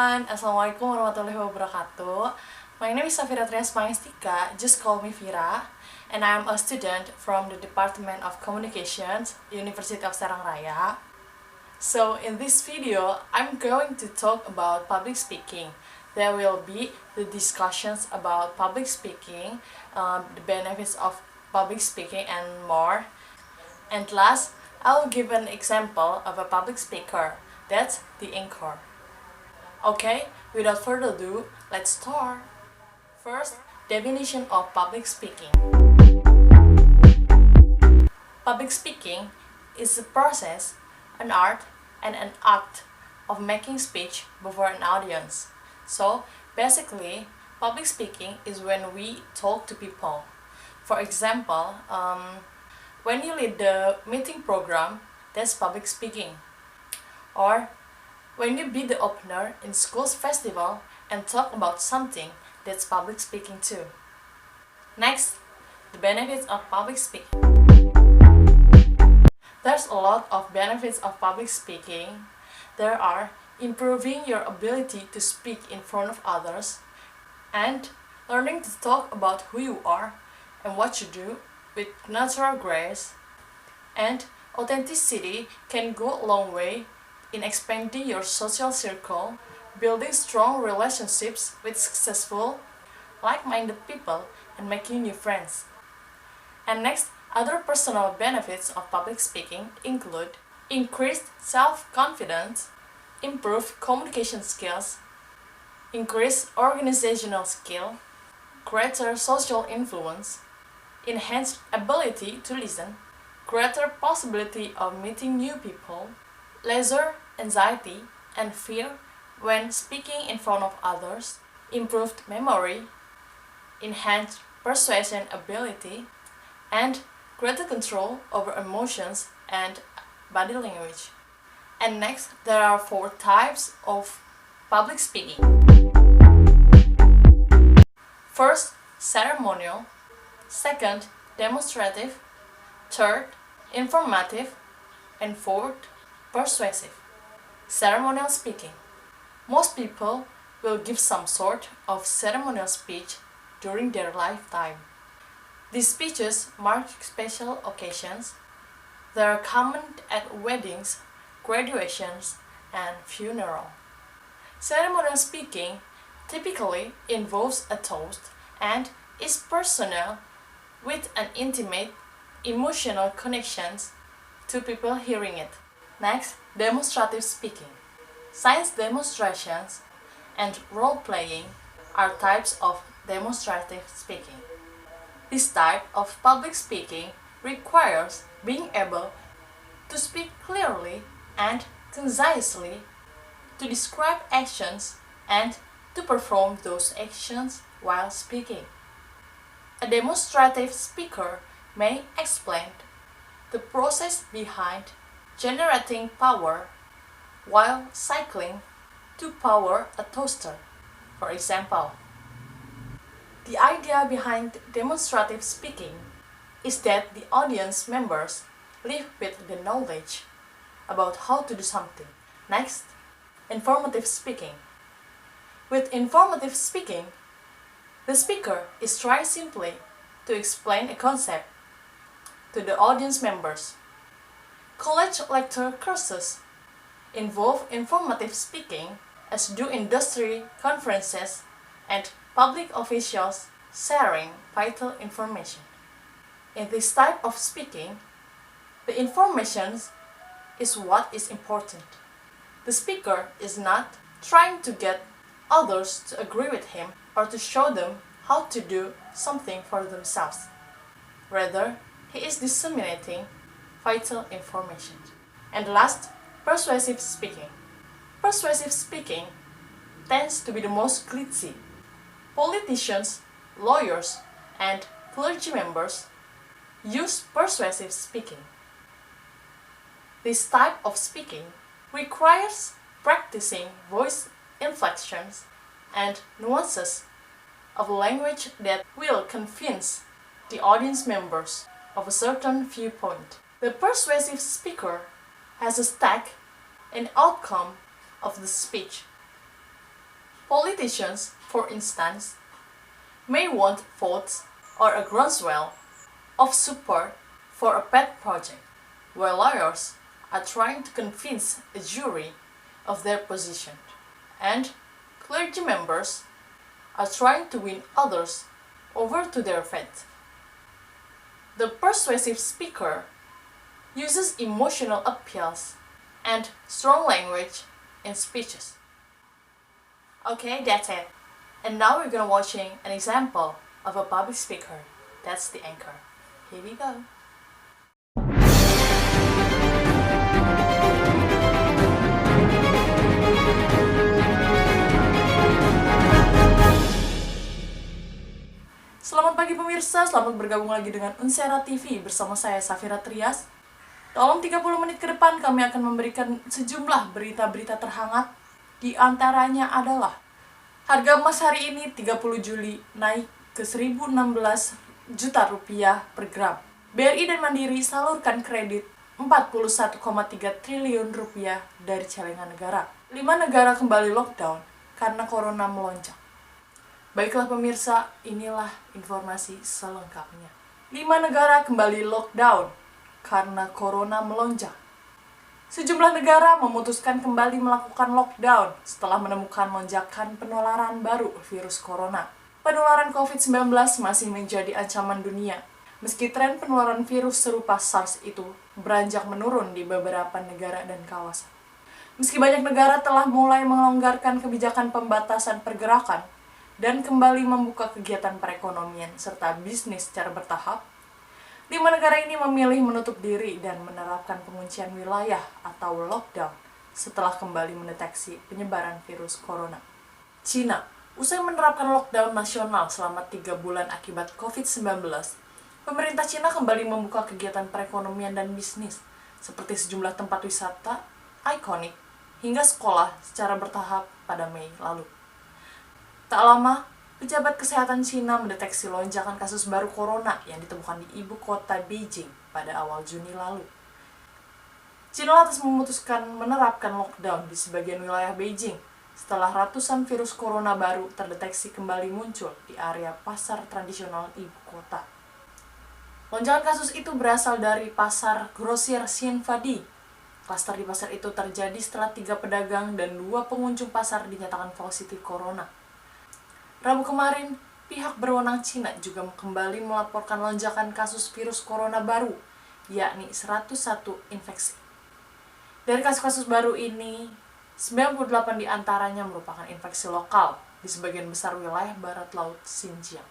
everyone, Assalamualaikum warahmatullahi wabarakatuh. My name is Safira Trias Pangestika, just call me Vira, and I am a student from the Department of Communications, University of Serang Raya. So in this video, I'm going to talk about public speaking. There will be the discussions about public speaking, the benefits of public speaking and more. And last, I'll give an example of a public speaker. That's the anchor. Okay, without further ado, let's start. First, definition of public speaking. Public speaking is a process, an art, and an act of making speech before an audience. So, basically, public speaking is when we talk to people. For example, when you lead the meeting program, that's public speaking. Or when you be the opener in school's festival and talk about something, that's public speaking too. Next, the benefits of public speaking. There's a lot of benefits of public speaking. There are improving your ability to speak in front of others, and learning to talk about who you are and what you do with natural grace, and authenticity can go a long way in expanding your social circle, building strong relationships with successful, like-minded people, and making new friends. And next, other personal benefits of public speaking include increased self-confidence, improved communication skills, increased organizational skill, greater social influence, enhanced ability to listen, greater possibility of meeting new people, lesser anxiety and fear when speaking in front of others, improved memory, enhanced persuasion ability, and greater control over emotions and body language. And next, there are 4 types of public speaking. First, ceremonial. Second, demonstrative. Third, informative. And fourth, persuasive. Ceremonial speaking. Most people will give some sort of ceremonial speech during their lifetime. These speeches mark special occasions. They are common at weddings, graduations, and funerals. Ceremonial speaking typically involves a toast and is personal with an intimate, emotional connections to people hearing it. Next, demonstrative speaking. Science demonstrations and role-playing are types of demonstrative speaking. This type of public speaking requires being able to speak clearly and concisely, to describe actions and to perform those actions while speaking. A demonstrative speaker may explain the process behind generating power while cycling to power a toaster, for example. The idea behind demonstrative speaking is that the audience members live with the knowledge about how to do something. Next, informative speaking. With informative speaking, the speaker is trying simply to explain a concept to the audience members. College lecture courses involve informative speaking, as do industry conferences and public officials sharing vital information. In this type of speaking, the information is what is important. The speaker is not trying to get others to agree with him or to show them how to do something for themselves. Rather, he is disseminating vital information. And last, persuasive speaking. Persuasive speaking tends to be the most glitzy. Politicians, lawyers, and clergy members use persuasive speaking. This type of speaking requires practicing voice inflections and nuances of language that will convince the audience members of a certain viewpoint. The persuasive speaker has a stake in outcome of the speech. Politicians, for instance, may want votes or a groundswell of support for a pet project, while lawyers are trying to convince a jury of their position, and clergy members are trying to win others over to their faith. The persuasive speaker uses emotional appeals and strong language in speeches. Okay, that's it. And now we're gonna watching an example of a public speaker. That's the anchor. Here we go. Selamat pagi pemirsa, selamat bergabung lagi dengan Unsera TV bersama saya Safira Trias. Dalam 30 menit ke depan kami akan memberikan sejumlah berita-berita terhangat. Di antaranya adalah harga emas hari ini 30 Juli naik ke 1.016 juta rupiah per gram. BRI dan Mandiri salurkan kredit 41,3 triliun rupiah dari celengan negara. 5 negara kembali lockdown karena corona melonjak. Baiklah pemirsa, inilah informasi selengkapnya. 5 negara kembali lockdown karena corona melonjak. Sejumlah negara memutuskan kembali melakukan lockdown setelah menemukan lonjakan penularan baru virus corona. Penularan COVID-19 masih menjadi ancaman dunia, meski tren penularan virus serupa SARS itu beranjak menurun di beberapa negara dan kawasan. Meski banyak negara telah mulai melonggarkan kebijakan pembatasan pergerakan dan kembali membuka kegiatan perekonomian serta bisnis secara bertahap, 5 negara ini memilih menutup diri dan menerapkan penguncian wilayah atau lockdown setelah kembali mendeteksi penyebaran virus corona. Cina, usai menerapkan lockdown nasional selama 3 bulan akibat COVID-19, pemerintah Cina kembali membuka kegiatan perekonomian dan bisnis, seperti sejumlah tempat wisata ikonik hingga sekolah secara bertahap pada Mei lalu. Tak lama, pejabat kesehatan Cina mendeteksi lonjakan kasus baru corona yang ditemukan di ibu kota Beijing pada awal Juni lalu. Cina lantas memutuskan menerapkan lockdown di sebagian wilayah Beijing setelah ratusan virus corona baru terdeteksi kembali muncul di area pasar tradisional ibu kota. Lonjakan kasus itu berasal dari pasar grosir Xinfadi. Klaster di pasar itu terjadi setelah 3 pedagang dan 2 pengunjung pasar dinyatakan positif corona. Rabu kemarin, pihak berwenang Cina juga kembali melaporkan lonjakan kasus virus corona baru, yakni 101 infeksi. Dari kasus-kasus baru ini, 98 diantaranya merupakan infeksi lokal di sebagian besar wilayah barat laut Xinjiang.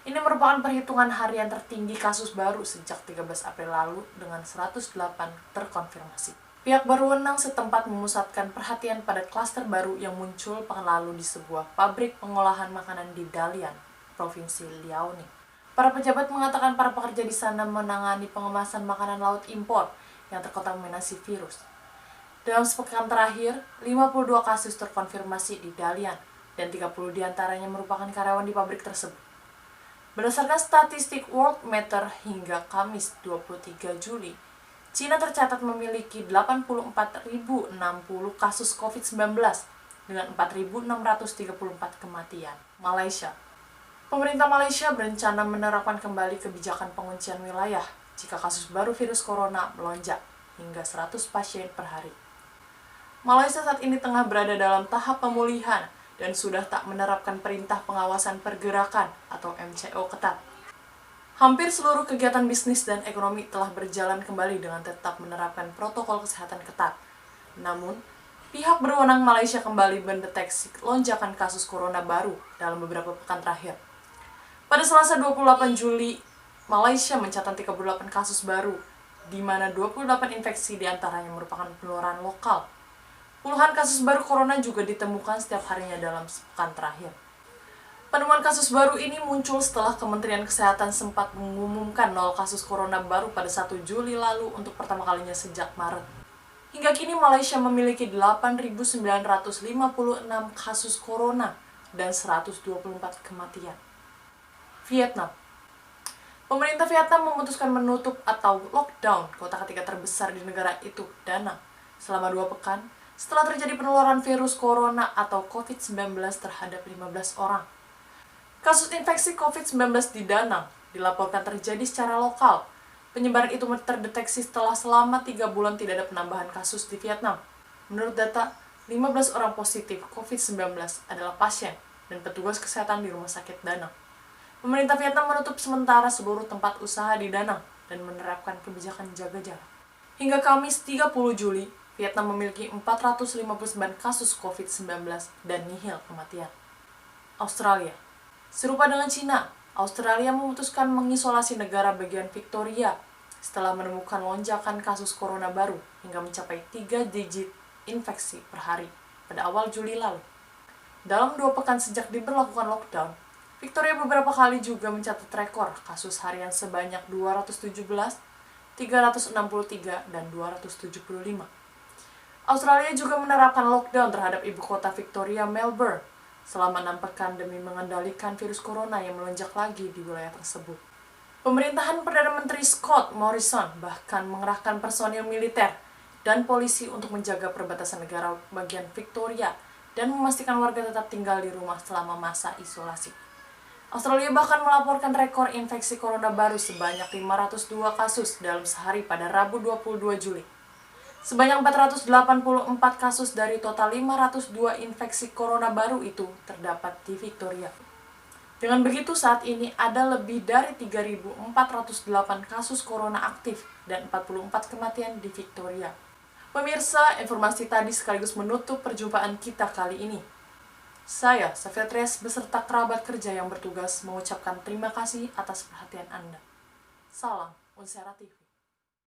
Ini merupakan perhitungan harian tertinggi kasus baru sejak 13 April lalu dengan 108 terkonfirmasi. Pihak berwenang setempat memusatkan perhatian pada klaster baru yang muncul pekan lalu di sebuah pabrik pengolahan makanan di Dalian, Provinsi Liaoning. Para pejabat mengatakan para pekerja di sana menangani pengemasan makanan laut impor yang terkontaminasi virus. Dalam sepekan terakhir, 52 kasus terkonfirmasi di Dalian dan 30 diantaranya merupakan karyawan di pabrik tersebut. Berdasarkan statistik Worldmeter hingga Kamis 23 Juli, Cina tercatat memiliki 84.060 kasus COVID-19 dengan 4.634 kematian. Malaysia. Pemerintah Malaysia berencana menerapkan kembali kebijakan penguncian wilayah jika kasus baru virus corona melonjak hingga 100 pasien per hari. Malaysia saat ini tengah berada dalam tahap pemulihan dan sudah tak menerapkan perintah pengawasan pergerakan atau MCO ketat. Hampir seluruh kegiatan bisnis dan ekonomi telah berjalan kembali dengan tetap menerapkan protokol kesehatan ketat. Namun, pihak berwenang Malaysia kembali mendeteksi lonjakan kasus corona baru dalam beberapa pekan terakhir. Pada Selasa 28 Juli, Malaysia mencatat 38 kasus baru, di mana 28 infeksi diantaranya merupakan penularan lokal. Puluhan kasus baru corona juga ditemukan setiap harinya dalam sepekan terakhir. Penemuan kasus baru ini muncul setelah Kementerian Kesehatan sempat mengumumkan 0 kasus corona baru pada 1 Juli lalu untuk pertama kalinya sejak Maret. Hingga kini Malaysia memiliki 8.956 kasus corona dan 124 kematian. Vietnam. Pemerintah Vietnam memutuskan menutup atau lockdown kota ketiga terbesar di negara itu, Da Nang, selama 2 pekan setelah terjadi penularan virus corona atau COVID-19 terhadap 15 orang. Kasus infeksi COVID-19 di Danang dilaporkan terjadi secara lokal. Penyebaran itu terdeteksi setelah selama 3 bulan tidak ada penambahan kasus di Vietnam. Menurut data, 15 orang positif COVID-19 adalah pasien dan petugas kesehatan di rumah sakit Danang. Pemerintah Vietnam menutup sementara seluruh tempat usaha di Danang dan menerapkan kebijakan jaga jarak. Hingga Kamis 30 Juli, Vietnam memiliki 459 kasus COVID-19 dan nihil kematian. Australia. Serupa dengan Cina, Australia memutuskan mengisolasi negara bagian Victoria setelah menemukan lonjakan kasus corona baru hingga mencapai 3 digit infeksi per hari pada awal Juli lalu. Dalam 2 pekan sejak diberlakukan lockdown, Victoria beberapa kali juga mencatat rekor kasus harian sebanyak 217, 363, dan 275. Australia juga menerapkan lockdown terhadap ibu kota Victoria, Melbourne, selama 6 pekan demi mengendalikan virus corona yang melonjak lagi di wilayah tersebut. Pemerintahan Perdana Menteri Scott Morrison bahkan mengerahkan personil militer dan polisi untuk menjaga perbatasan negara bagian Victoria dan memastikan warga tetap tinggal di rumah selama masa isolasi. Australia bahkan melaporkan rekor infeksi corona baru sebanyak 502 kasus dalam sehari pada Rabu 22 Juli. Sebanyak 484 kasus dari total 502 infeksi corona baru itu terdapat di Victoria. Dengan begitu, saat ini ada lebih dari 3.408 kasus corona aktif dan 44 kematian di Victoria. Pemirsa, informasi tadi sekaligus menutup perjumpaan kita kali ini. Saya, Safia Tres, beserta kerabat kerja yang bertugas mengucapkan terima kasih atas perhatian Anda. Salam Unsera TV.